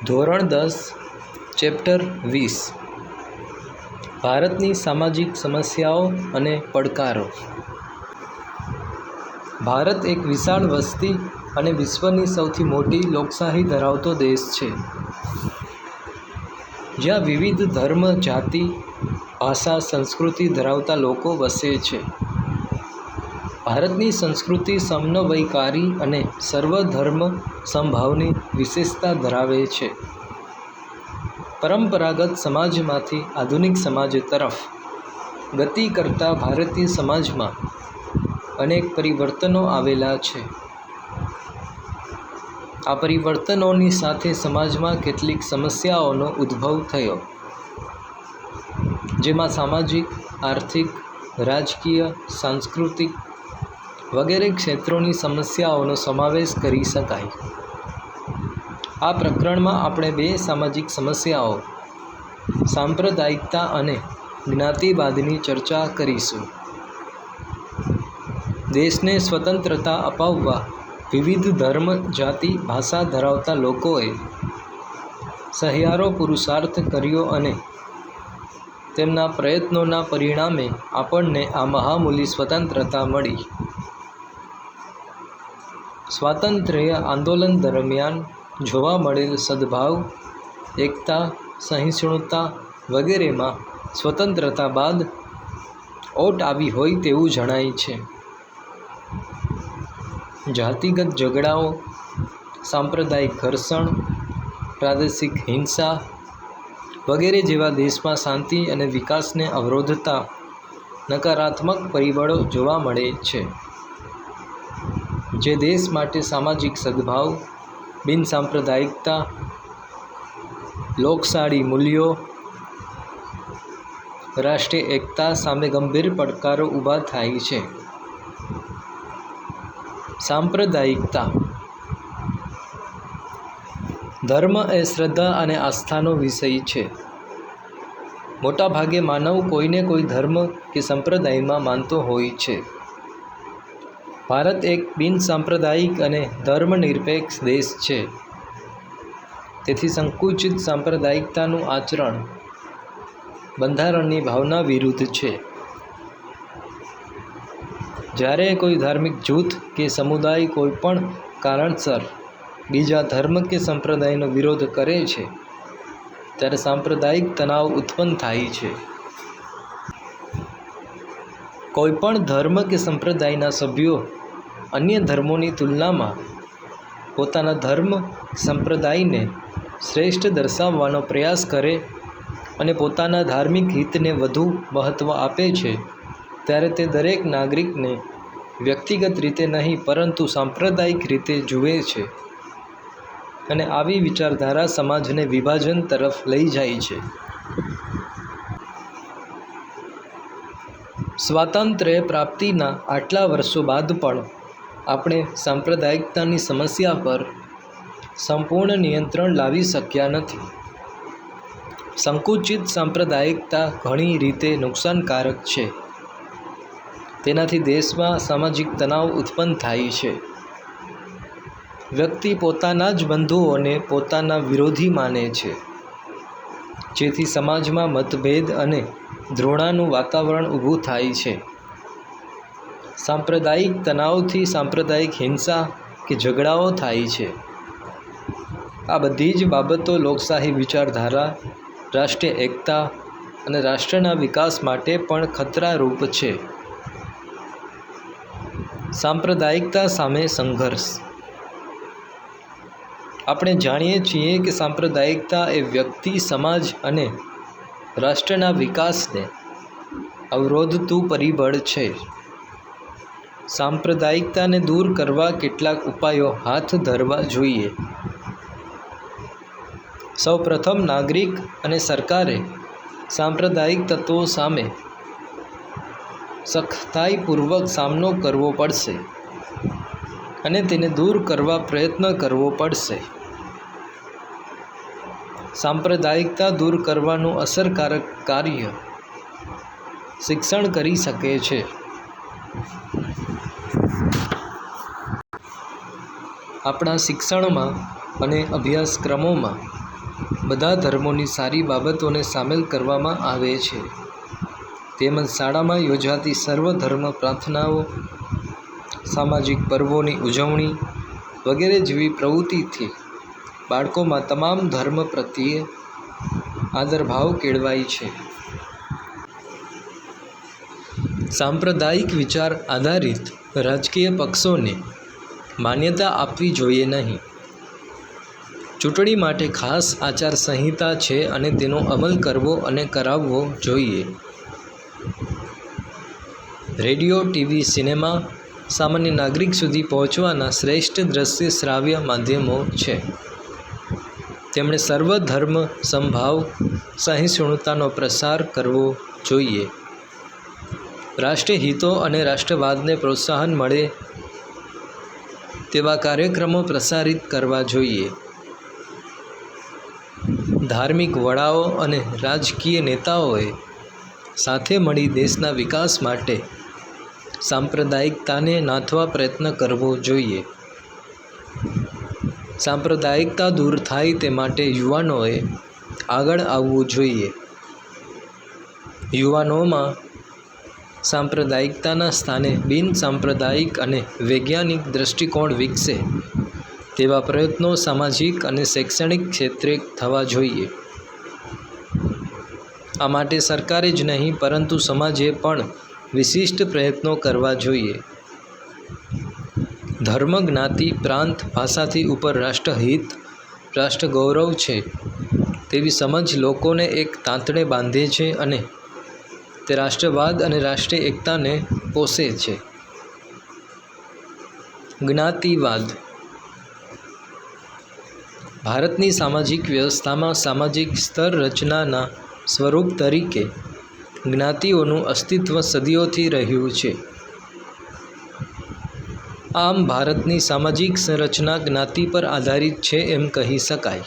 ધોરણ 10 ચેપ્ટર 20 ભારતની સામાજિક સમસ્યાઓ અને પડકારો. ભારત એક વિશાળ વસ્તી અને વિશ્વની સૌથી મોટી લોકશાહી ધરાવતો દેશ છે, જ્યાં વિવિધ ધર્મ, જાતિ, ભાષા, સંસ્કૃતિ ધરાવતા લોકો વસે છે. ભારતની સંસ્કૃતિ સમન્વયકારી અને સર્વધર્મ સમભાવની વિશેષતા ધરાવે છે. પરંપરાગત સમાજમાંથી આધુનિક સમાજ તરફ ગતિ કરતા ભારતીય સમાજમાં અનેક પરિવર્તનો આવેલા છે. આ પરિવર્તનોની સાથે સમાજમાં કેટલીક સમસ્યાઓનો ઉદ્ભવ થયો, જેમાં સામાજિક, આર્થિક, રાજકીય, સાંસ્કૃતિક વગેરે ક્ષેત્રોની સમસ્યાઓનો સમાવેશ કરી શકાય. આ પ્રકરણમાં આપણે બે સામાજિક સમસ્યાઓ, સાંપ્રદાયિકતા અને જ્ઞાતિવાદની ચર્ચા કરીશું. દેશને સ્વતંત્રતા અપાવવા વિવિધ ધર્મ, જાતિ, ભાષા ધરાવતા લોકોએ સહિયારો પુરુષાર્થ કર્યો અને તેમના પ્રયત્નોના પરિણામે આપણને આ મહામૂલી સ્વતંત્રતા મળી. સ્વાતંત્ર્ય આંદોલન દરમિયાન જોવા મળેલ સદ્ભાવ, એકતા, સહિષ્ણુતા વગેરેમાં સ્વતંત્રતા બાદ ઓટ આવી હોય તેવું જણાય છે. જાતિગત ઝઘડાઓ, સાંપ્રદાયિક ઘર્ષણ, પ્રાદેશિક હિંસા વગેરે જેવા દેશમાં શાંતિ અને વિકાસને અવરોધતા નકારાત્મક પરિબળો જોવા મળે છે, જે દેશ માટે સામાજિક સદ્ભાવ, બિનસાંપ્રદાયિકતા, લોકશાહી મૂલ્યો, રાષ્ટ્રીય એકતા સામે ગંભીર પડકારો ઊભા થાય છે. સાંપ્રદાયિકતા. ધર્મ એ શ્રદ્ધા અને આસ્થાનો વિષય છે. મોટાભાગે માનવ કોઈને કોઈ ધર્મ કે સંપ્રદાયમાં માનતો હોય છે. ભારત એક બિનસાંપ્રદાયિક અને ધર્મનિરપેક્ષ દેશ છે. તેથી સંકુચિત સાંપ્રદાયિકતાનું આચરણ બંધારણની ભાવના વિરુદ્ધ છે. જ્યારે કોઈ ધાર્મિક જૂથ કે સમુદાય કોઈ પણ કારણસર બીજા ધર્મ કે સંપ્રદાયનો વિરોધ કરે છે, ત્યારે સાંપ્રદાયિક તણાવ ઉત્પન્ન થાય છે. કોઈપણ ધર્મ કે સંપ્રદાયના સભ્યો અન્ય ધર્મોની તુલનામાં પોતાના ધર્મ સંપ્રદાયને શ્રેષ્ઠ દર્શાવવાનો પ્રયાસ કરે અને પોતાના ધાર્મિક હિતને વધુ મહત્ત્વ આપે છે, ત્યારે તે દરેક નાગરિકને વ્યક્તિગત રીતે નહીં પરંતુ સાંપ્રદાયિક રીતે જુએ છે અને આવી વિચારધારા સમાજને વિભાજન તરફ લઈ જાય છે. સ્વાતંત્ર્ય પ્રાપ્તિના આટલા વર્ષો બાદ પણ આપણે સાંપ્રદાયિકતાની સમસ્યા પર સંપૂર્ણ નિયંત્રણ લાવી શક્યા નથી. સંકુચિત સાંપ્રદાયિકતા ઘણી રીતે નુકસાનકારક છે. તેનાથી દેશમાં સામાજિક તણાવ ઉત્પન્ન થાય છે. વ્યક્તિ પોતાના જ બંધુઓને પોતાના વિરોધી માને છે, જેથી સમાજમાં મતભેદ અને ધૃણાનું વાતાવરણ ઊભું થાય છે. સાંપ્રદાયિક તણાવથી સાંપ્રદાયિક હિંસા કે ઝઘડાઓ થાય છે. આ બધી જ બાબતો લોકશાહી વિચારધારા, રાષ્ટ્રીય એકતા અને રાષ્ટ્રના વિકાસ માટે પણ ખતરારૂપ છે. સાંપ્રદાયિકતા સામે સંઘર્ષ. આપણે જાણીએ છીએ કે સાંપ્રદાયિકતા એ વ્યક્તિ, સમાજ અને રાષ્ટ્રના વિકાસને અવરોધતું પરિબળ છે. સાંપ્રદાયિકતાને દૂર કરવા કેટલાક ઉપાયો હાથ ધરવા જોઈએ. સૌપ્રથમ નાગરિક અને સરકારે સાંપ્રદાયિક તત્વો સામે સખ્તાઈપૂર્વક સામનો કરવો પડશે અને તેને દૂર કરવા પ્રયત્ન કરવો પડશે. સાંપ્રદાયિકતા દૂર કરવાનું અસરકારક કાર્ય શિક્ષણ કરી શકે છે. આપણા શિક્ષણમાં અને અભ્યાસક્રમોમાં બધા ધર્મોની સારી બાબતોને સામેલ કરવામાં આવે છે. તેમજ શાળામાં યોજાતી સર્વધર્મ પ્રાર્થનાઓ, સામાજિક પર્વોની ઉજવણી વગેરે જેવી પ્રવૃત્તિથી બાળકોમાં તમામ ધર્મ પ્રત્યે આદરભાવ કેળવાય છે. સાંપ્રદાયિક વિચાર આધારિત રાજકીય પક્ષોને માન્યતા આપવી જોઈએ નહીં. ચૂંટણી માટે ખાસ આચારસંહિતા છે અને તેનો અમલ કરવો અને કરાવવો જોઈએ. રેડિયો, ટીવી, સિનેમા સામાન્ય નાગરિક સુધી પહોંચવાના શ્રેષ્ઠ દ્રશ્ય શ્રાવ્ય માધ્યમો છે. તેમણે સર્વધર્મ સમભાવ, સહિષ્ણુતાનો પ્રસાર કરવો જોઈએ. રાષ્ટ્રીય હિતો અને રાષ્ટ્રવાદને પ્રોત્સાહન મળે તેવા કાર્યક્રમો પ્રસારિત કરવા જોઈએ. ધાર્મિક વડાઓ અને રાજકીય નેતાઓએ સાથે મળી દેશના વિકાસ માટે સાંપ્રદાયિકતાને નાથવા પ્રયત્ન કરવો જોઈએ. સાંપ્રદાયિકતા દૂર થાય તે માટે યુવાનોએ આગળ આવવું જોઈએ. યુવાનોમાં સાંપ્રદાયિકતાના સ્થાને બિનસાંપ્રદાયિક અને વૈજ્ઞાનિક દૃષ્ટિકોણ વિકસે તેવા પ્રયત્નો સામાજિક અને શૈક્ષણિક ક્ષેત્રે થવા જોઈએ. આ માટે સરકારે જ નહીં પરંતુ સમાજે પણ વિશિષ્ટ પ્રયત્નો કરવા જોઈએ. ધર્મ, જ્ઞાતિ, પ્રાંત, ભાષાથી ઉપર રાષ્ટ્રહિત, રાષ્ટ્રગૌરવ છે તેવી સમજ લોકોને એક તાંતણે બાંધે છે અને તે રાષ્ટ્રવાદ અને રાષ્ટ્રીય એકતાને પોષે છે. જ્ઞાતિવાદ. ભારતની સામાજિક વ્યવસ્થામાં સામાજિક સ્તર રચનાના સ્વરૂપ તરીકે જ્ઞાતિઓનું અસ્તિત્વ સદીઓથી રહ્યું છે. આમ ભારતની સામાજિક સંરચના જ્ઞાતિ પર આધારિત છે એમ કહી શકાય.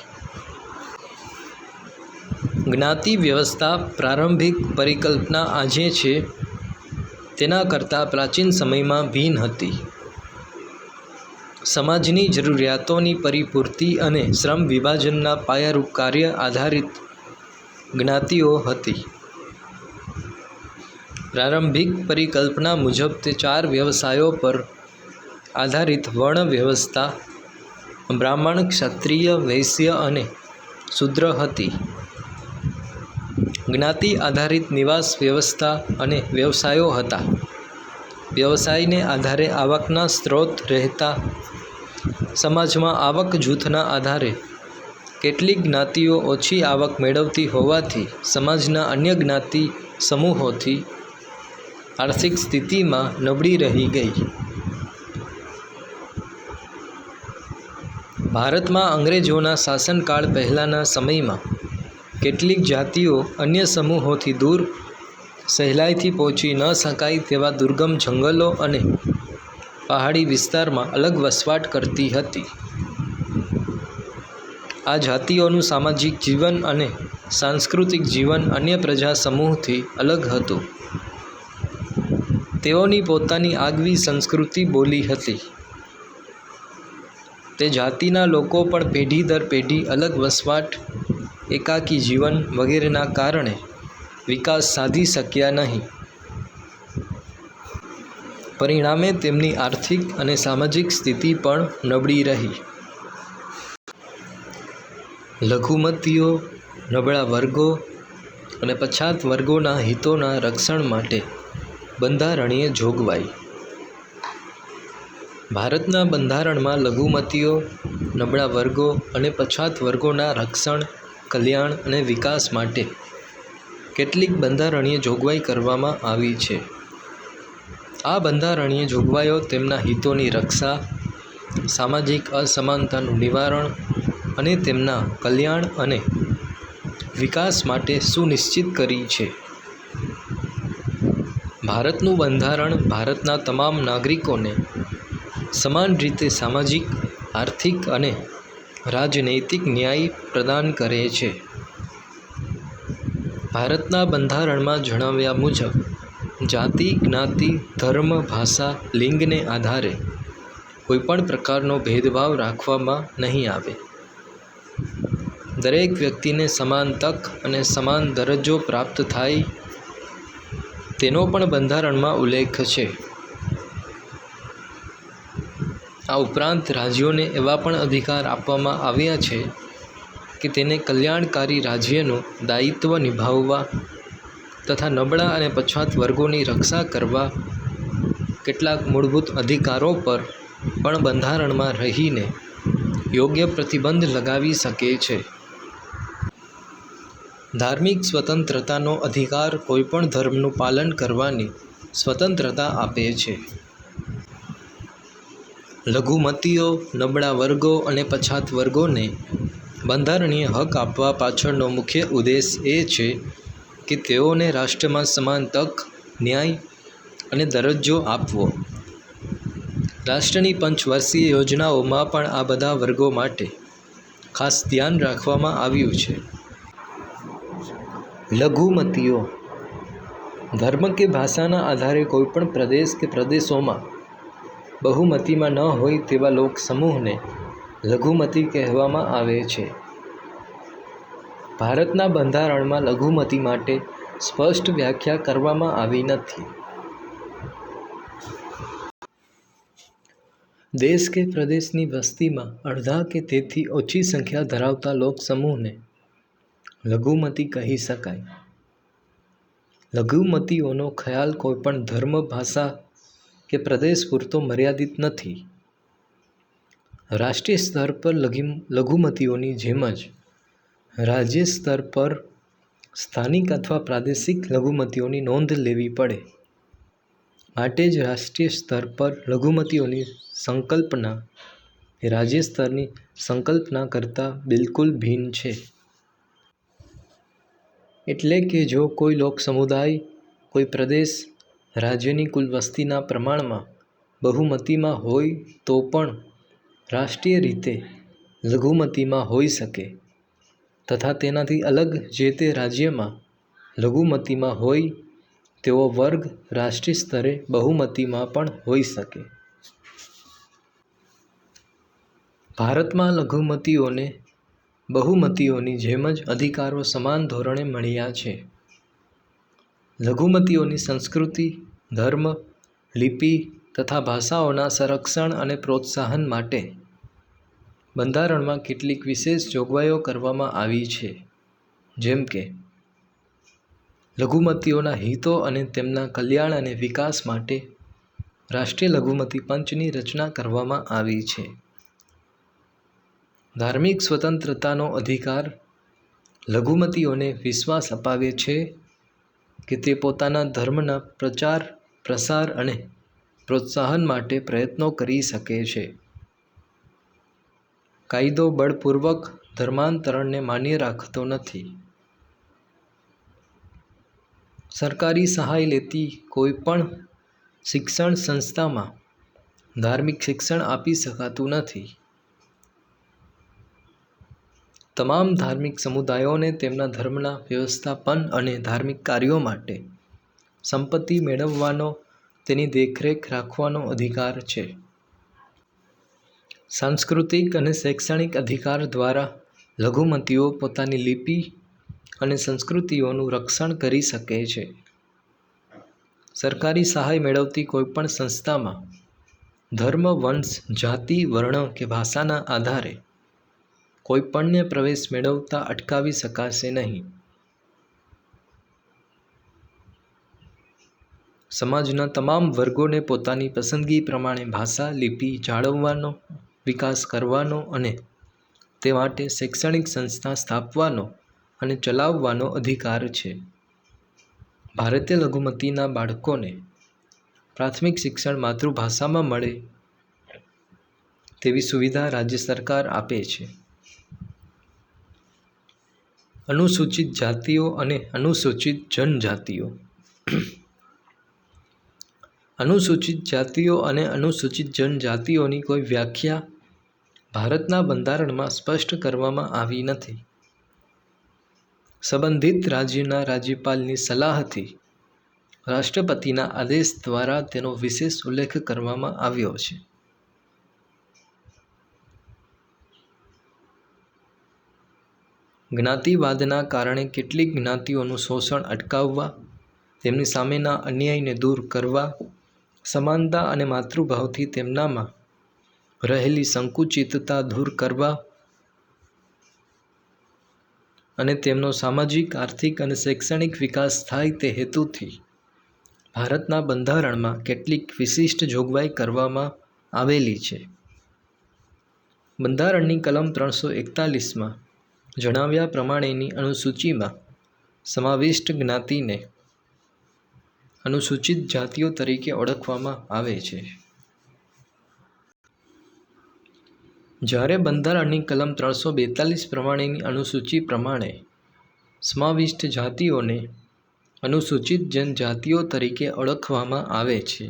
જ્ઞાતિ વ્યવસ્થા પ્રારંભિક પરિકલ્પના આજે છે તેના કરતાં પ્રાચીન સમયમાં ભિન્ન હતી. સમાજની જરૂરિયાતોની પરિપૂર્તિ અને શ્રમ વિભાજનના પાયારૂપ કાર્ય આધારિત જ્ઞાતિઓ હતી. પ્રારંભિક પરિકલ્પના મુજબ તે 4 વ્યવસાયો પર આધારિત વર્ણ વ્યવસ્થા બ્રાહ્મણ, ક્ષત્રિય, વૈશ્ય અને શૂદ્ર હતી. જ્ઞાતિ આધારિત નિવાસ વ્યવસ્થા અને વ્યવસાયો હતા. વ્યવસાયને આધારે આવકના સ્ત્રોત રહેતા સમાજમાં આવક જૂથના આધારે કેટલીક જ્ઞાતિઓ ઓછી આવક મેળવતી હોવાથી સમાજના અન્ય જ્ઞાતિ સમૂહોથી આર્થિક સ્થિતિમાં નબળી રહી ગઈ. ભારતમાં અંગ્રેજોના શાસનકાળ પહેલાંના સમયમાં કેટલીક જાતિઓ અન્ય સમૂહોથી દૂર સહેલાઈથી પહોંચી ન શકાય તેવા દુર્ગમ જંગલો અને પહાડી વિસ્તારમાં અલગ વસવાટ કરતી હતી. આ જાતિઓનું સામાજિક જીવન અને સાંસ્કૃતિક જીવન અન્ય પ્રજા સમૂહથી અલગ હતું. તેઓની પોતાની આગવી સંસ્કૃતિ, બોલી હતી. તે જાતિના લોકો પણ પેઢી દર પેઢી અલગ વસવાટ, એકાકી જીવન વગેરેના કારણે વિકાસ સાધી શક્યા નહીં. પરિણામે તેમની આર્થિક અને સામાજિક સ્થિતિ પણ નબળી રહી. લઘુમતીઓ, નબળા વર્ગો અને પછાત વર્ગોના હિતોના રક્ષણ માટે બંધારણીય જોગવાઈ. ભારતના બંધારણમાં લઘુમતીઓ, નબળા વર્ગો અને પછાત વર્ગોના રક્ષણ, કલ્યાણ અને વિકાસ માટે કેટલીક બંધારણીય જોગવાઈ કરવામાં આવી છે. આ બંધારણીય જોગવાઈઓ તેમના હિતોની રક્ષા, સામાજિક અસમાનતાનું નિવારણ અને તેમના કલ્યાણ અને વિકાસ માટે સુનિશ્ચિત કરી છે. ભારતનું બંધારણ ભારતના તમામ નાગરિકોને સમાન રીતે સામાજિક, આર્થિક અને રાજનૈતિક ન્યાય પ્રદાન કરે છે. ભારતના બંધારણમાં જણાવ્યા મુજબ જાતિ, જ્ઞાતિ, ધર્મ, ભાષા, લિંગને આધારે કોઈપણ પ્રકારનો ભેદભાવ રાખવામાં નહીં આવે. દરેક વ્યક્તિને સમાન તક અને સમાન દરજ્જો પ્રાપ્ત થાય તેનો પણ બંધારણમાં ઉલ્લેખ છે. આ ઉપરાંત રાજ્યોને એવા પણ અધિકાર આપવામાં આવ્યા છે કે તેને કલ્યાણકારી રાજ્યનું દાયિત્વ નિભાવવા તથા નબળા અને પછાત વર્ગોની રક્ષા કરવા કેટલાક મૂળભૂત અધિકારો પર પણ બંધારણમાં રહીને યોગ્ય પ્રતિબંધ લગાવી શકે છે. ધાર્મિક સ્વતંત્રતાનો અધિકાર કોઈપણ ધર્મનું પાલન કરવાની સ્વતંત્રતા આપે છે. લઘુમતીઓ, નબળા વર્ગો અને પછાત વર્ગોને બંધારણીય હક આપવા પાછળનો મુખ્ય ઉદ્દેશ એ છે કે તેઓને રાષ્ટ્રમાં સમાન તક, ન્યાય અને દરજ્જો આપવો. રાષ્ટ્રની પંચવર્ષીય યોજનાઓમાં પણ આ બધા વર્ગો માટે ખાસ ધ્યાન રાખવામાં આવ્યું છે. લઘુમતીઓ ધર્મ કે ભાષાના આધારે કોઈપણ પ્રદેશ કે પ્રદેશોમાં બહુમતીમાં ન હોય તેવા લોક સમૂહને લઘુમતી કહેવામાં આવે છે. ભારતના બંધારણમાં લઘુમતી માટે સ્પષ્ટ વ્યાખ્યા કરવામાં આવી નથી. દેશ કે પ્રદેશની વસ્તીમાં અડધા કે તેથી ઓછી સંખ્યા ધરાવતા લોક સમૂહને લઘુમતી કહી શકાય. લઘુમતીઓનો ખ્યાલ કોઈપણ ધર્મ, ભાષા કે પ્રદેશ પૂરતો મર્યાદિત નથી. રાષ્ટ્રીય સ્તર પર લઘુમતીઓની જેમ જ રાજ્ય સ્તર પર સ્થાનિક અથવા પ્રાદેશિક લઘુમતીઓની નોંધ લેવી પડે. માટે જ રાષ્ટ્રીય સ્તર પર લઘુમતીઓની સંકલ્પના એ રાજ્ય સ્તરની સંકલ્પના કરતાં બિલકુલ ભિન્ન છે. એટલે કે જો કોઈ લોક સમુદાય, કોઈ પ્રદેશ રાજ્યની કુલ વસ્તીના પ્રમાણમાં બહુમતીમાં હોય તો પણ રાષ્ટ્રીય રીતે લઘુમતીમાં હોઈ શકે તથા તેનાથી અલગ જે તે રાજ્યમાં લઘુમતીમાં હોય તેવો વર્ગ રાષ્ટ્રીય સ્તરે બહુમતીમાં પણ હોઈ શકે. ભારતમાં લઘુમતીઓને બહુમતીઓની જેમ જ અધિકારો સમાન ધોરણે મળ્યા છે. લઘુમતીઓની સંસ્કૃતિ, ધર્મ, લિપિ તથા ભાષાઓના સંરક્ષણ અને પ્રોત્સાહન માટે બંધારણમાં કેટલીક વિશેષ જોગવાઈઓ કરવામાં આવી છે. જેમ કે લઘુમતીઓના હિતો અને તેમના કલ્યાણ અને વિકાસ માટે રાષ્ટ્રીય લઘુમતી પંચની રચના કરવામાં આવી છે. ધાર્મિક સ્વતંત્રતાનો અધિકાર લઘુમતીઓને વિશ્વાસ અપાવે છે કે તે પોતાના ધર્મના પ્રચાર, પ્રસાર અને પ્રોત્સાહન માટે પ્રયત્નો કરી શકે છે. કાયદો બળપૂર્વક ધર્માંતરણને માન્ય રાખતો નથી. સરકારી સહાય લેતી કોઈપણ શિક્ષણ સંસ્થામાં ધાર્મિક શિક્ષણ આપી શકાતું નથી. તમામ ધાર્મિક સમુદાયોને તેમના ધર્મના વ્યવસ્થાપન અને ધાર્મિક કાર્યો માટે સંપત્તિ મેળવવાનો, તેની દેખરેખ રાખવાનો અધિકાર છે. સાંસ્કૃતિક અને શૈક્ષણિક અધિકાર દ્વારા લઘુમતીઓ પોતાની લિપિ અને સંસ્કૃતિઓનું રક્ષણ કરી શકે છે. સરકારી સહાય મેળવતી કોઈપણ સંસ્થામાં ધર્મ, વંશ, જાતિ, વર્ણ કે ભાષાના આધારે કોઈપણને પ્રવેશ મેળવતા અટકાવી શકાશે નહીં. સમાજના તમામ વર્ગોને પોતાની પસંદગી પ્રમાણે ભાષા, લિપિ જાળવવાનો, વિકાસ કરવાનો અને તે માટે શૈક્ષણિક સંસ્થા સ્થાપવાનો અને ચલાવવાનો અધિકાર છે. ભારતીય લઘુમતીના બાળકોને પ્રાથમિક શિક્ષણ માતૃભાષામાં મળે તેવી સુવિધા રાજ્ય સરકાર આપે છે. અનુસૂચિત જાતિઓ અને અનુસૂચિત જનજાતિઓ. અનુસૂચિત જાતિઓ અને અનુસૂચિત જનજાતિઓની કોઈ વ્યાખ્યા ભારતના બંધારણમાં સ્પષ્ટ કરવામાં આવી નથી. સંબંધિત રાજ્યના રાજ્યપાલની સલાહથી રાષ્ટ્રપતિના આદેશ દ્વારા તેનો વિશેષ ઉલ્લેખ કરવામાં આવ્યો છે. જ્ઞાતિવાદના કારણે કેટલીક જ્ઞાતિઓનું શોષણ અટકાવવા, તેમની સામેના અન્યાયને દૂર કરવા, સમાનતા અને માતૃભાવથી તેમનામાં રહેલી સંકુચિતતા દૂર કરવા અને તેમનો સામાજિક, આર્થિક અને શૈક્ષણિક વિકાસ થાય તે હેતુથી ભારતના બંધારણમાં કેટલીક વિશિષ્ટ જોગવાઈ કરવામાં આવેલી છે. બંધારણની કલમ 341માં જણાવ્યા પ્રમાણેની અનુસૂચિમાં સમાવિષ્ટ જ્ઞાતિને અનુસૂચિત જાતિઓ તરીકે ઓળખવામાં આવે છે. જ્યારે બંધારણની કલમ 342 પ્રમાણેની અનુસૂચિ પ્રમાણે સમાવિષ્ટ જાતિઓને અનુસૂચિત જનજાતિઓ તરીકે ઓળખવામાં આવે છે.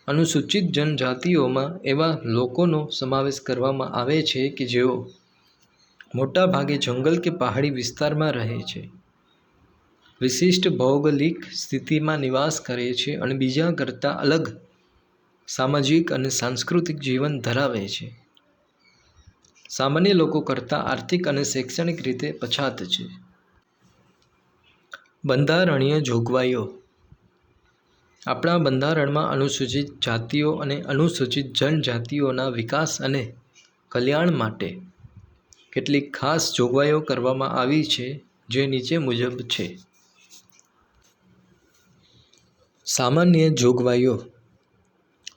અનુસૂચિત જનજાતિઓમાં એવા લોકોનો સમાવેશ કરવામાં આવે છે કે જેઓ મોટા ભાગે જંગલ કે પહાડી વિસ્તારમાં રહે છે, વિશિષ્ટ ભૌગોલિક સ્થિતિમાં નિવાસ કરે છે અને બીજા કરતાં અલગ સામાજિક અને સાંસ્કૃતિક જીવન ધરાવે છે, સામાન્ય લોકો કરતાં આર્થિક અને શૈક્ષણિક રીતે પછાત છે. બંધારણીય જોગવાઈઓ. આપણા બંધારણમાં અનુસૂચિત જાતિઓ અને અનુસૂચિત જનજાતિઓના વિકાસ અને કલ્યાણ માટે કેટલીક ખાસ જોગવાઈઓ કરવામાં આવી છે, જે નીચે મુજબ છે. સામાન્ય જોગવાઈઓ.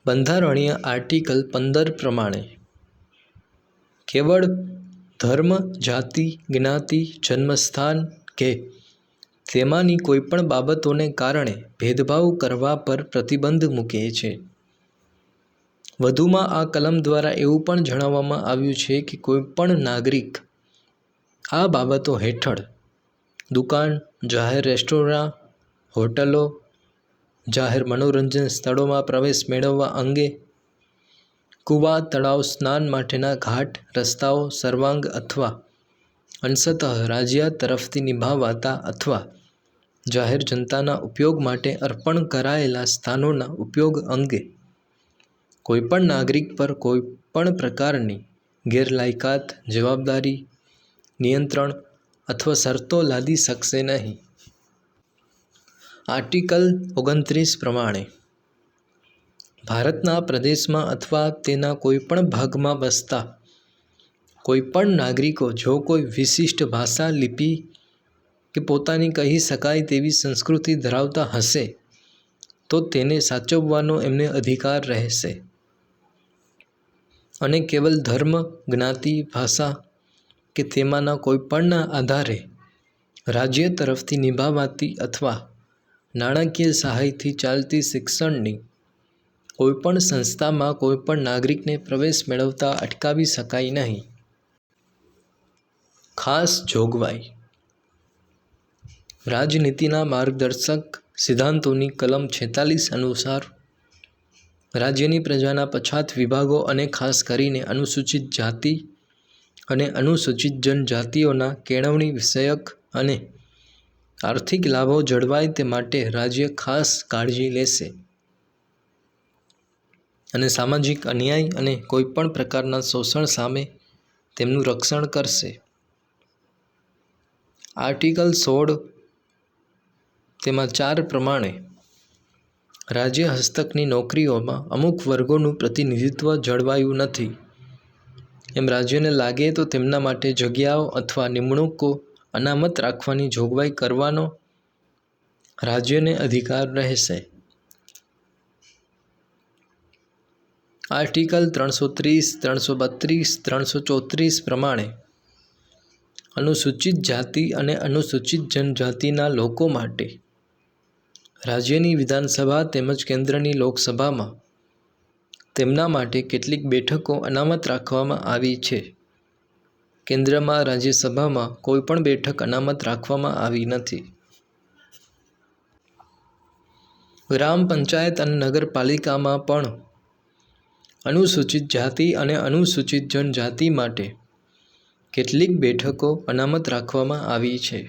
બંધારણીય આર્ટિકલ 15 પ્રમાણે કેવળ ધર્મ, જાતિ, જ્ઞાતિ, જન્મસ્થાન કે તેમાંની કોઈપણ બાબતોને કારણે ભેદભાવ કરવા પર પ્રતિબંધ મૂકે છે. વધુમાં આ કલમ દ્વારા એવું પણ જણાવવામાં આવ્યું છે કે કોઈપણ નાગરિક આ બાબતો હેઠળ દુકાન, જાહેર રેસ્ટોરાં, હોટલો, જાહેર મનોરંજન સ્થળોમાં પ્રવેશ મેળવવા અંગે, કૂવા, તળાવ, સ્નાન માટેના ઘાટ, રસ્તાઓ, સર્વાંગ અથવા અંશતઃ રાજ્ય તરફથી નિભાવાતા અથવા જાહેર જનતાના ઉપયોગ માટે અર્પણ કરાયેલા સ્થાનોના ઉપયોગ અંગે કોઈપણ નાગરિક પર કોઈપણ પ્રકારની ગેરલાયકાત, જવાબદારી, નિયંત્રણ અથવા શરતો લાદી શકશે નહીં. આર્ટિકલ 29 પ્રમાણે ભારતના પ્રદેશમાં અથવા તેના કોઈપણ ભાગમાં વસતા કોઈપણ નાગરિકો જો કોઈ વિશિષ્ટ ભાષા, લિપિ કે પોતાની કહી શકાય તેવી સંસ્કૃતિ ધરાવતા હશે તો તેને સાચવવાનો એમને અધિકાર રહેશે અને કેવલ ધર્મ, જ્ઞાતિ, ભાષા કે તેમાંના કોઈપણના આધારે રાજ્ય તરફથી નિભાવાતી અથવા નાણાકીય સહાયથી ચાલતી શિક્ષણની કોઈપણ સંસ્થામાં કોઈપણ નાગરિકને પ્રવેશ મેળવતા અટકાવી શકાય નહીં. ખાસ જોગવાઈ. રાજનીતિના માર્ગદર્શક સિદ્ધાંતોની કલમ 46 અનુસાર રાજ્યની પ્રજાના પછાત વિભાગો અને ખાસ કરીને અનુસૂચિત જાતિ અને અનુસૂચિત જનજાતિઓના કેળવણી વિષયક અને આર્થિક લાભો જળવાય તે માટે રાજ્ય ખાસ કાળજી લેશે અને સામાજિક અન્યાય અને કોઈપણ પ્રકારના શોષણ સામે તેમનું રક્ષણ કરશે. આર્ટિકલ 16 તેમાં 4 પ્રમાણે રાજ્ય હસ્તકની નોકરીઓમાં અમુક વર્ગોનું પ્રતિનિધિત્વ જળવાયું નથી એમ રાજ્યને લાગે તો તેમના માટે જગ્યાઓ અથવા નિમણૂકો અનામત રાખવાની જોગવાઈ કરવાનો રાજ્યને અધિકાર રહેશે. આર્ટિકલ 330, 332, 334 પ્રમાણે અનુસૂચિત જાતિ અને અનુસૂચિત જનજાતિના લોકો માટે રાજ્યની વિધાનસભા તેમજ કેન્દ્રની લોકસભામાં તેમના માટે કેટલીક બેઠકો અનામત રાખવામાં આવી છે. કેન્દ્રમાં રાજ્યસભામાં કોઈપણ બેઠક અનામત રાખવામાં આવી નથી. ગ્રામ પંચાયત અને નગરપાલિકામાં પણ અનુસૂચિત જાતિ અને અનુસૂચિત જનજાતિ માટે કેટલીક બેઠકો અનામત રાખવામાં આવી છે.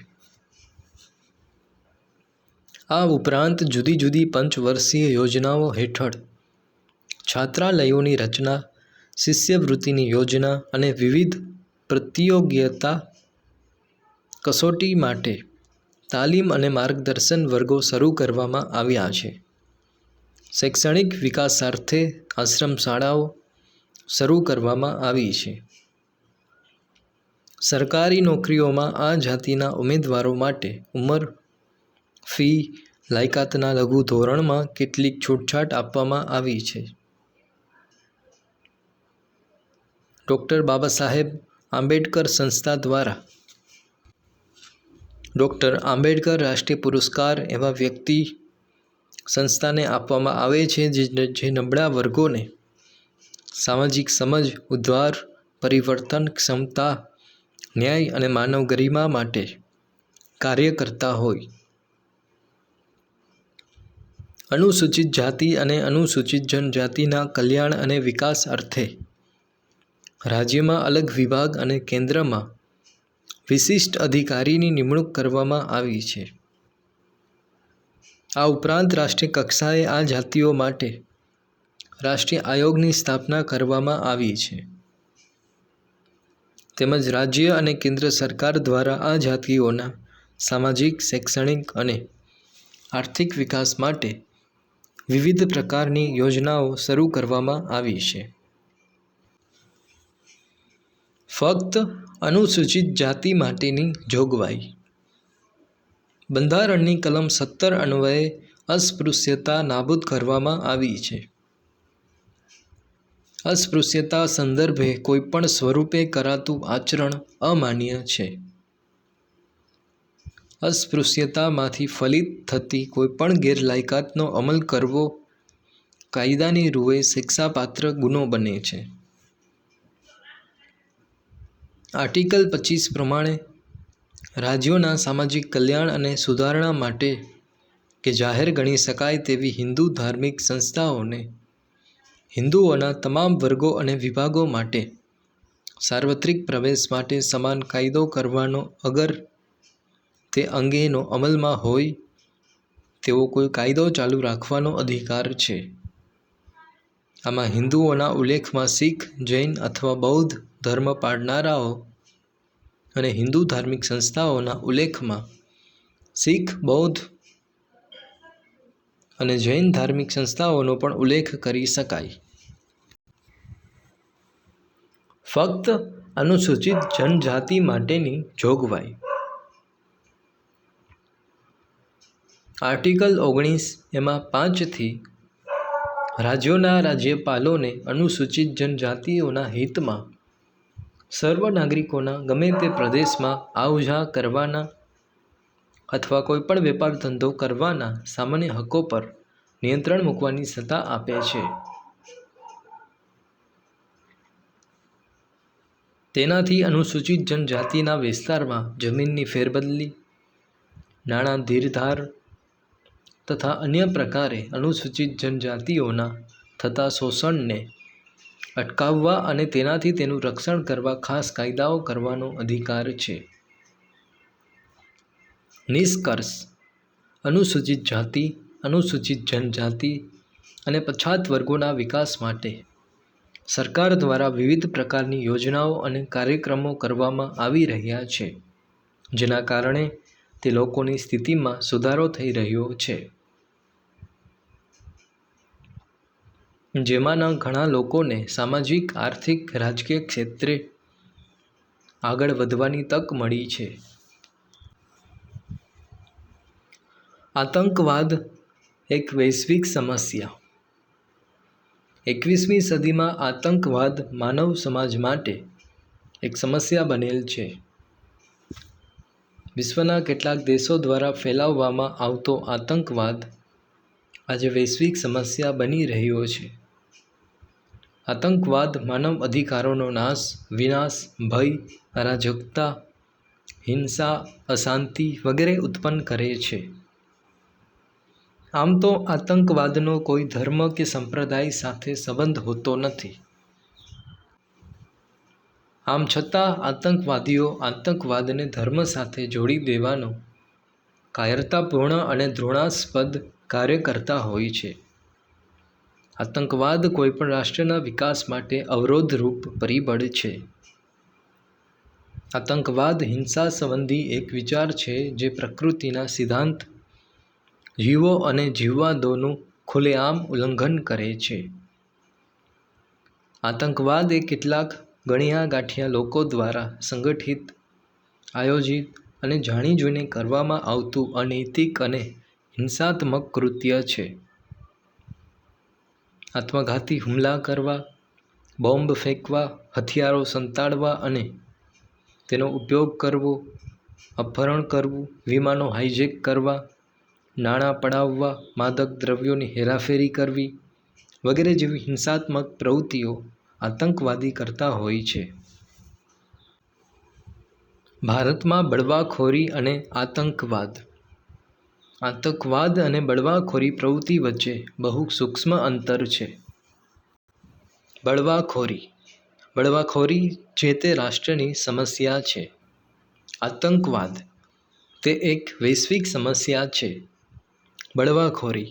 આ ઉપરાંત જુદી જુદી પંચવર્ષીય યોજનાઓ હેઠળ છાત્રાલયોની રચના, શિષ્યવૃત્તિની યોજના અને વિવિધ પ્રતિયોગિતા કસોટી માટે તાલીમ અને માર્ગદર્શન વર્ગો શરૂ કરવામાં આવ્યા છે. શૈક્ષણિક વિકાસાર્થે આશ્રમ શાળાઓ શરૂ કરવામાં આવી છે. સરકારી નોકરીઓમાં આ જાતિના ઉમેદવારો માટે ઉંમર, ફી, લાયકાતના લઘુ ધોરણમાં કેટલીક છૂટછાટ આપવામાં આવી છે. ડૉક્ટર બાબા સાહેબ આંબેડકર સંસ્થા દ્વારા ડૉક્ટર આંબેડકર રાષ્ટ્રીય પુરસ્કાર એવા વ્યક્તિ સંસ્થાને આપવામાં આવે છે જે નબળા વર્ગોને સામાજિક સમજ, ઉદ્ધાર, પરિવર્તન, ક્ષમતા, ન્યાય અને માનવ ગરિમા માટે કાર્ય કરતા હોય. અનુસૂચિત જાતિ અને અનુસૂચિત જનજાતિના કલ્યાણ અને વિકાસ અર્થે રાજ્યમાં અલગ વિભાગ અને કેન્દ્રમાં વિશિષ્ટ અધિકારીની નિમણૂક કરવામાં આવી છે. આ ઉપરાંત રાષ્ટ્રીય કક્ષાએ આ જાતિઓ માટે રાષ્ટ્રીય આયોગની સ્થાપના કરવામાં આવી છે. તેમજ રાજ્ય અને કેન્દ્ર સરકાર દ્વારા આ જાતિઓના સામાજિક, શૈક્ષણિક અને આર્થિક વિકાસ માટે વિવિધ પ્રકારની યોજનાઓ શરૂ કરવામાં આવી છે. ફક્ત અનુસૂચિત જાતિ માટેની જોગવાઈ. બંધારણની કલમ 17 અન્વયે અસ્પૃશ્યતા નાબૂદ કરવામાં આવી છે. અસ્પૃશ્યતા સંદર્ભે કોઈપણ સ્વરૂપે કરાતું આચરણ અમાન્ય છે. અસ્પૃશ્યતામાંથી ફલિત થતી કોઈપણ ગેરલાયકાતનો અમલ કરવો કાયદાની રૂએ શિક્ષાપાત્ર ગુનો બને છે. આર્ટિકલ 25 પ્રમાણે રાજ્યોના સામાજિક કલ્યાણ અને સુધારણા માટે કે જાહેર ગણી શકાય તેવી હિન્દુ ધાર્મિક સંસ્થાઓને હિન્દુઓના તમામ વર્ગો અને વિભાગો માટે સાર્વત્રિક પ્રવેશ માટે સમાન કાયદો કરવાનો અગર તે અંગેનો અમલમાં હોય તેવો કોઈ કાયદો ચાલુ રાખવાનો અધિકાર છે. આમાં હિન્દુઓના ઉલ્લેખમાં શીખ, જૈન અથવા બૌદ્ધ ધર્મ પાળનારાઓ અને હિન્દુ ધાર્મિક સંસ્થાઓના ઉલ્લેખમાં શીખ, બૌદ્ધ અને જૈન ધાર્મિક સંસ્થાઓનો પણ ઉલ્લેખ કરી શકાય. ફક્ત અનુસૂચિત જનજાતિ માટેની જોગવાઈ. આર્ટિકલ 19 એમાં 5 રાજ્યોના રાજ્યપાલોને અનુસૂચિત જનજાતિઓના હિતમાં સર્વ નાગરિકોના ગમે તે પ્રદેશમાં આવ-જા કરવાના અથવા કોઈપણ વેપાર ધંધો કરવાના સામાન્ય હક્કો પર નિયંત્રણ મૂકવાની સત્તા આપે છે. તેનાથી અનુસૂચિત જનજાતિના વિસ્તારમાં જમીનની ફેરબદલી, નાણાં ધીરધાર તથા અન્ય પ્રકારે અનુસૂચિત જનજાતિઓના થતા શોષણને અટકાવવા અને તેનાથી તેનું રક્ષણ કરવા ખાસ કાયદાઓ કરવાનો અધિકાર છે. નિષ્કર્ષ. અનુસૂચિત જાતિ, અનુસૂચિત જનજાતિ અને પછાત વર્ગોના વિકાસ માટે સરકાર દ્વારા વિવિધ પ્રકારની યોજનાઓ અને કાર્યક્રમો કરવામાં આવી રહ્યા છે, જેના કારણે તે લોકોની સ્થિતિમાં સુધારો થઈ રહ્યો છે. જેમાંના ઘણા લોકોને સામાજિક, આર્થિક, રાજકીય ક્ષેત્રે આગળ વધવાની તક મળી છે. આતંકવાદ એક વૈશ્વિક સમસ્યા. 21મી સદીમાં આતંકવાદ માનવ સમાજ માટે એક સમસ્યા બનેલ છે. વિશ્વના કેટલાક દેશો દ્વારા ફેલાવવામાં આવતો આતંકવાદ આજે વૈશ્વિક સમસ્યા બની રહ્યો છે. આતંકવાદ માનવ અધિકારોનો નાશ, વિનાશ, ભય, અરાજકતા, હિંસા, અશાંતિ વગેરે ઉત્પન્ન કરે છે. આમ તો આતંકવાદનો કોઈ ધર્મ કે સંપ્રદાય સાથે સંબંધ હોતો નથી. આમ છતાં આતંકવાદીઓ આતંકવાદને ધર્મ સાથે જોડી દેવાનો કાયરતાપૂર્ણ અને ઘૃણાસ્પદ કાર્ય કરતા હોય છે. આતંકવાદ કોઈપણ રાષ્ટ્રના વિકાસ માટે અવરોધરૂપ પરિબળ છે. આતંકવાદ હિંસા સંબંધી એક વિચાર છે જે પ્રકૃતિના સિદ્ધાંત જીવો અને જીવવાદોનું ખુલ્લેઆમ ઉલ્લંઘન કરે છે. આતંકવાદ એ કેટલાક ગણ્યા ગાંઠિયા લોકો દ્વારા સંગઠિત, આયોજિત અને જાણી જોઈને કરવામાં આવતું અનૈતિક અને હિંસાત્મક કૃત્ય છે. આત્મઘાતી હુમલા કરવા, બોમ્બ ફેંકવા, હથિયારો સંતાડવા અને તેનો ઉપયોગ કરવો, અપહરણ કરવું, વિમાનો હાઇજેક કરવા, નાણાં પડાવવા, માદક દ્રવ્યોની હેરાફેરી કરવી વગેરે જેવી હિંસાત્મક પ્રવૃત્તિઓ આતંકવાદી કરતા હોય છે. ભારતમાં બળવાખોરી અને આતંકવાદ. આતંકવાદ અને બળવાખોરી પ્રવૃત્તિ વચ્ચે બહુ સૂક્ષ્મ અંતર છે. બળવાખોરી જે તે રાષ્ટ્રની સમસ્યા છે. આતંકવાદ તે એક વૈશ્વિક સમસ્યા છે. બળવાખોરી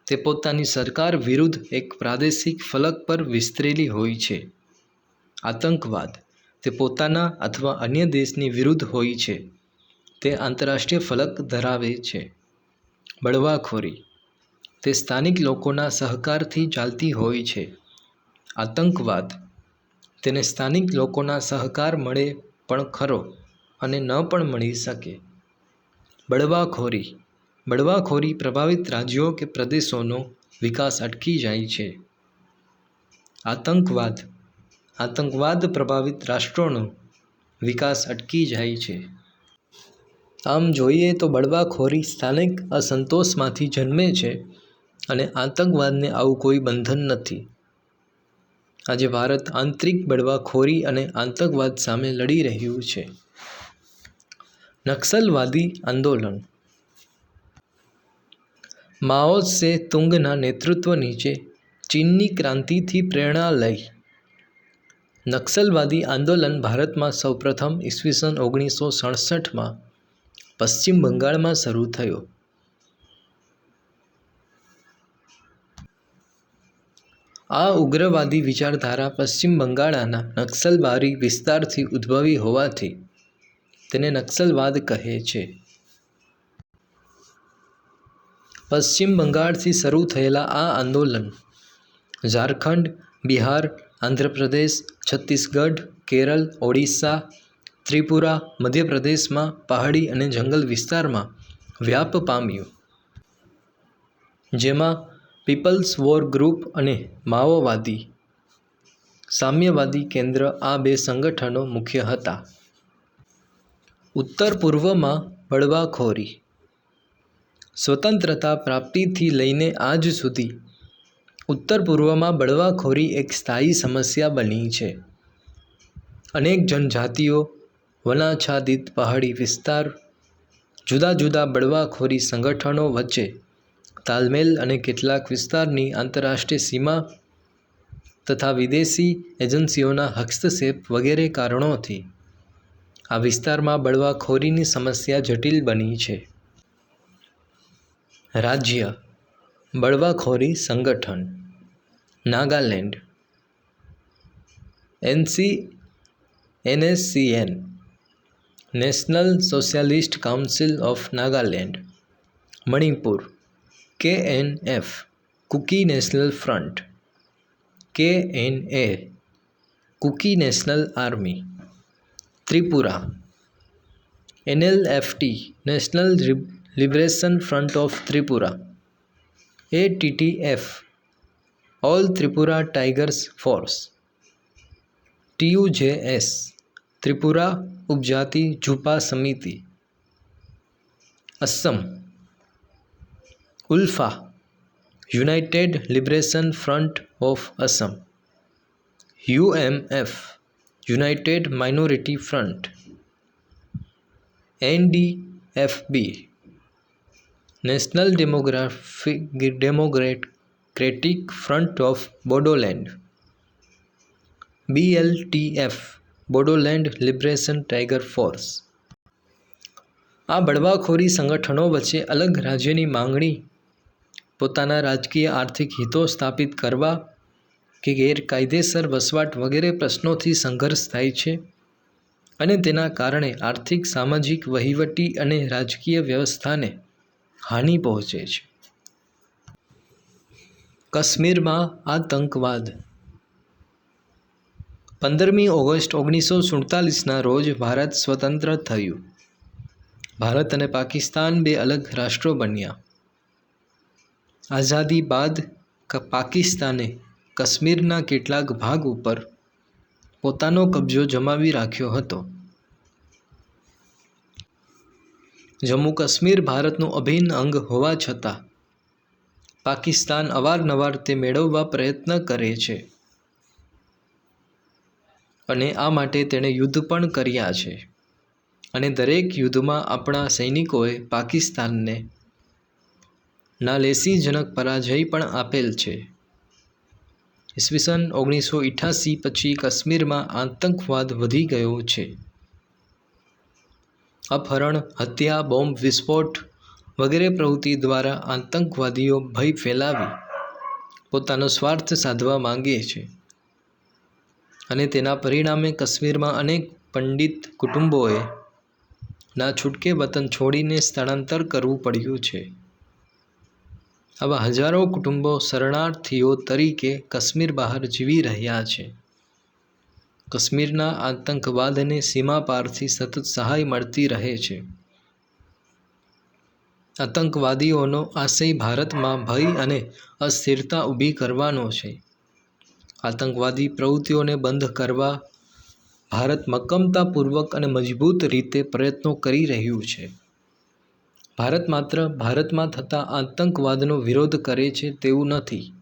તે પોતાની સરકાર વિરુદ્ધ એક પ્રાદેશિક ફલક પર વિસ્તરેલી હોય છે. આતંકવાદ તે પોતાના અથવા અન્ય દેશની વિરુદ્ધ હોય છે. તે આંતરરાષ્ટ્રીય ફલક ધરાવે છે. બળવાખોરી તે સ્થાનિક લોકોના સહકારથી ચાલતી હોય છે. આતંકવાદ તેને સ્થાનિક લોકોના સહકાર મળે પણ ખરો અને ન પણ મળી શકે. બળવાખોરી પ્રભાવિત રાજ્યો કે પ્રદેશોનો વિકાસ અટકી જાય છે. આતંકવાદ પ્રભાવિત રાષ્ટ્રોનો વિકાસ અટકી જાય છે. આમ જોઈએ તો બળવાખોરી સ્થાનિક અસંતોષમાંથી જન્મે છે અને આતંકવાદને આવું કોઈ બંધન નથી. આજે ભારત આંતરિક બળવાખોરી અને આતંકવાદ સામે લડી રહ્યું છે. નક્સલવાદી આંદોલન. માઓ સે તુંગના નેતૃત્વ નીચે ચીનની ક્રાંતિથી પ્રેરણા લઈ નક્સલવાદી આંદોલન ભારતમાં સૌપ્રથમ ઈસવીસન 1967માં પશ્ચિમ બંગાળમાં શરૂ થયો. આ ઉગ્રવાદી વિચારધારા પશ્ચિમ બંગાળના નક્સલબારી વિસ્તારથી ઉદ્ભવી હોવાથી તેને નક્સલવાદ કહે છે. પશ્ચિમ બંગાળથી શરૂ થયેલા આ આંદોલન ઝારખંડ, બિહાર, આંધ્રપ્રદેશ, છત્તીસગઢ, કેરળ, ઓડિશા, ત્રિપુરા, મધ્યપ્રદેશમાં પહાડી અને જંગલ વિસ્તારમાં વ્યાપ પામ્યું. જેમાં પીપલ્સ વોર ગ્રુપ અને માઓવાદી સામ્યવાદી કેન્દ્ર આ બે સંગઠનો મુખ્ય હતા. ઉત્તર પૂર્વમાં બળવાખોરી. સ્વતંત્રતા પ્રાપ્તિથી લઈને આજ સુધી ઉત્તર પૂર્વમાં બળવાખોરી એક સ્થાયી સમસ્યા બની છે. અનેક જનજાતિઓ, વનાચ્છાદિત પહાડી વિસ્તાર, જુદા જુદા બળવાખોરી સંગઠનો વચ્ચે તાલમેલ અને કેટલાક વિસ્તારની આંતરરાષ્ટ્રીય સીમા તથા વિદેશી એજન્સીઓના હસ્તક્ષેપ વગેરે કારણોથી આ વિસ્તારમાં બળવાખોરીની સમસ્યા જટિલ બની છે. રાજ્ય બળવાખોરી સંગઠન. Nagaland. NSCN national socialist council of Nagaland. Manipur KNF Kuki national front. KNA Kuki national army. Tripura NLFT national liberation front of Tripura. ATTF all Tripura tigers force. TUJS Tripura Upajati Jupa Samiti. Assam ULFA united liberation front of Assam. UMF united minority front. NDFB national democratic front of Bodoland. BLTF Bodoland liberation tiger force. આ બળવાખોરી સંગઠનો વચ્ચે અલગ રાજ્યની માંગણી, પોતાના રાજકીય આર્થિક હિતો સ્થાપિત કરવા કે ગેરકાયદેસર વસવાટ વગેરે પ્રશ્નોથી સંઘર્ષ થાય છે. અને તેના કારણે આર્થિક, સામાજિક, વહીવટી અને રાજકીય વ્યવસ્થાને હાનિ પહોંચે છે. કાશ્મીરમાં આતંકવાદ. 15મી ઓગસ્ટ 1947ના રોજ ભારત સ્વતંત્ર થયું. ભારત અને પાકિસ્તાન બે અલગ રાષ્ટ્રો બન્યા. આઝાદી બાદ પાકિસ્તાને કાશ્મીરના કેટલાક ભાગ ઉપર પોતાનો કબજો જમાવી રાખ્યો હતો. જમ્મુ કાશ્મીર ભારતનું અભિન્ન અંગ હોવા છતાં પાકિસ્તાન અવારનવાર તે મેળવવા પ્રયત્ન કરે છે અને આ માટે તેણે યુદ્ધ પણ કર્યા છે અને દરેક યુદ્ધમાં આપણા સૈનિકોએ પાકિસ્તાનને નાલેસીજનક પરાજય પણ આપેલ છે. ઈસવીસન 1988 પછી કાશ્મીરમાં આતંકવાદ વધી ગયો છે. અપહરણ, હત્યા, બોમ્બ વિસ્ફોટ વગેરે પ્રવૃત્તિ દ્વારા આતંકવાદીઓ ભય ફેલાવી પોતાનો સ્વાર્થ સાધવા માંગે છે અને તેના પરિણામે કાશ્મીરમાં અનેક પંડિત કુટુંબોએ ના છૂટકે વતન છોડીને સ્થળાંતર કરવું પડ્યું છે. આવા હજારો કુટુંબો શરણાર્થીઓ તરીકે કાશ્મીર બહાર જીવી રહ્યા છે. કાશ્મીરના આતંકવાદને સીમા પારથી સતત સહાય મળતી રહે છે. આતંકવાદીઓનો આશય ભારતમાં ભય અને અસ્થિરતા ઊભી કરવાનો છે. આતંકવાદી પ્રવૃત્તિઓને બંધ કરવા ભારત મક્કમતાપૂર્વક અને મજબૂત રીતે પ્રયત્નો કરી રહ્યું છે. ભારત માત્ર ભારતમાં થતા આતંકવાદનો વિરોધ કરે છે તેવું નથી.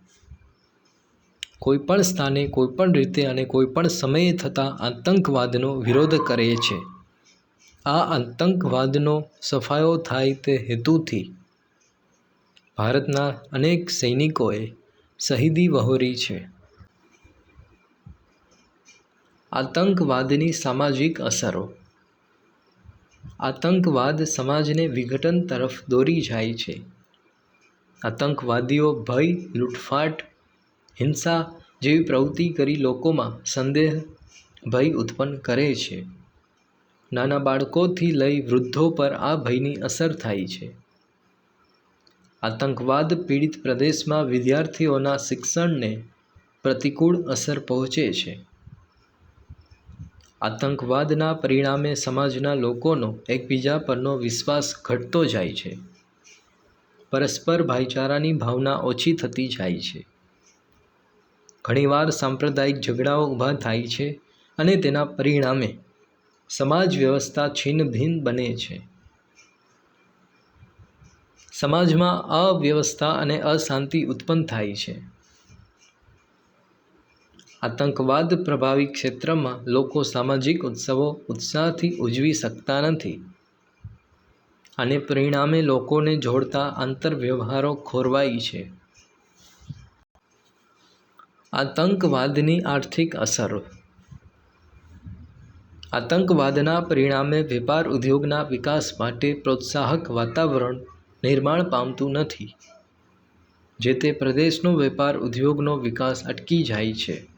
કોઈપણ સ્થાને, કોઈપણ રીતે અને કોઈપણ સમયે થતા આતંકવાદનો વિરોધ કરે છે. આ આતંકવાદનો સફાયો થાય તે હેતુથી ભારતના અનેક સૈનિકોએ શહીદી વહોરી છે. આતંકવાદની સામાજિક અસરો. આતંકવાદ સમાજને વિઘટન તરફ દોરી જાય છે. આતંકવાદીઓ ભય, લૂંટફાટ, હિંસા જેવી પ્રવૃત્તિ કરી લોકોમાં સંદેહ, ભય ઉત્પન્ન કરે છે. નાના બાળકોથી લઈ વૃદ્ધો પર આ ભયની અસર થાય છે. આતંકવાદ પીડિત પ્રદેશમાં વિદ્યાર્થીઓના શિક્ષણને પ્રતિકૂળ અસર પહોંચે છે. આતંકવાદના પરિણામે સમાજના લોકોનો એકબીજા પરનો વિશ્વાસ ઘટતો જાય છે. પરસ્પર ભાઈચારાની ભાવના ઓછી થતી જાય છે. ઘણીવાર સાંપ્રદાયિક ઝઘડાઓ ઊભા થાય છે અને તેના પરિણામે સમાજ વ્યવસ્થા છિન્નભિન્ન બને છે. સમાજમાં અવ્યવસ્થા અને અશાંતિ ઉત્પન્ન થાય છે. આતંકવાદ પ્રભાવિત ક્ષેત્રમાં લોકો સામાજિક ઉત્સવો ઉત્સાહથી ઉજવી શકતા નથી. આને પરિણામે લોકોને જોડતા આંતરવ્યવહારો ખોરવાય છે. આતંકવાદની આર્થિક અસરો. આતંકવાદના પરિણામે વેપાર ઉદ્યોગના વિકાસ માટે પ્રોત્સાહક વાતાવરણ નિર્માણ પામતું નથી. જે તે પ્રદેશનો વેપાર ઉદ્યોગનો વિકાસ અટકી જાય છે.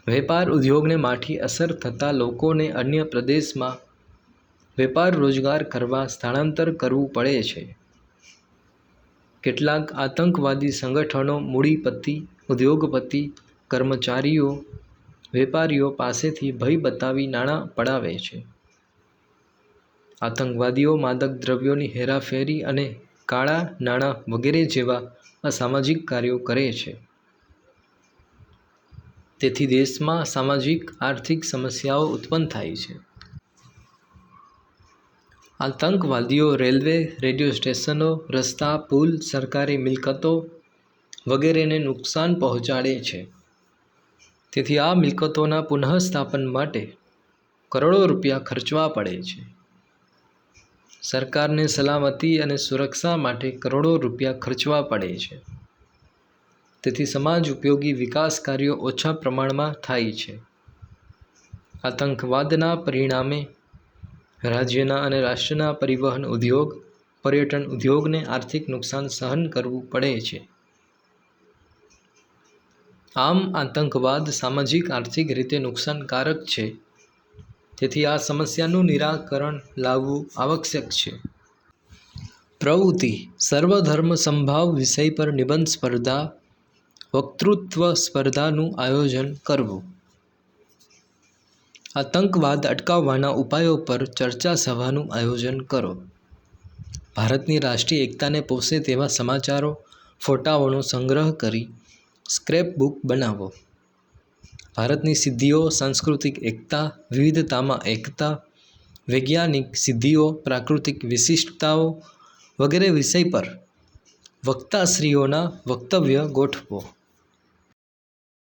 વેપાર ઉદ્યોગને માઠી અસર થતાં લોકોને અન્ય પ્રદેશમાં વેપાર રોજગાર કરવા સ્થળાંતર કરવું પડે છે. કેટલાક આતંકવાદી સંગઠનો મૂડીપતિ, ઉદ્યોગપતિ, કર્મચારીઓ, વેપારીઓ પાસેથી ભય બતાવી નાણાં પડાવે છે. આતંકવાદીઓ માદક દ્રવ્યોની હેરાફેરી અને કાળા નાણાં વગેરે જેવા અસામાજિક કાર્યો કરે છે. તેથી દેશમાં સામાજિક આર્થિક સમસ્યાઓ ઉત્પન્ન થાય છે. આતંકવાદીઓ રેલવે, રેડિયો સ્ટેશનો, રસ્તા, પુલ, સરકારી મિલકતો વગેરેને નુકસાન પહોંચાડે છે. તેથી આ મિલકતોના પુનઃસ્થાપન માટે કરોડો રૂપિયા ખર્ચવા પડે છે. સરકારને સલામતી અને સુરક્ષા માટે કરોડો રૂપિયા ખર્ચવા પડે છે. તેથી સમાજ ઉપયોગી વિકાસ કાર્યો ઓછા પ્રમાણમાં થાય છે. આતંકવાદના પરિણામે રાજ્યના અને રાષ્ટ્રના પરિવહન ઉદ્યોગ, પર્યટન ઉદ્યોગને આર્થિક નુકસાન સહન કરવું પડે છે. આમ આતંકવાદ સામાજિક આર્થિક રીતે નુકસાનકારક છે. તેથી આ સમસ્યાનું નિરાકરણ લાવવું આવશ્યક છે. પ્રવૃત્તિ: સર્વધર્મ સમભાવ વિષય પર નિબંધ સ્પર્ધા, વક્તૃત્વ સ્પર્ધાનું આયોજન કરવું. આતંકવાદ અટકાવવાના ઉપાયો પર ચર્ચા સભાનું આયોજન કરો. ભારતની રાષ્ટ્રીય એકતાને પોષે તેવા સમાચારો, ફોટાઓનો સંગ્રહ કરી સ્ક્રેપ બુક બનાવો. ભારતની સિદ્ધિઓ, સાંસ્કૃતિક એકતા, વિવિધતામાં એકતા, વૈજ્ઞાનિક સિદ્ધિઓ, પ્રાકૃતિક વિશિષ્ટતાઓ વગેરે વિષય પર વક્તાશ્રીઓના વક્તવ્ય ગોઠવો.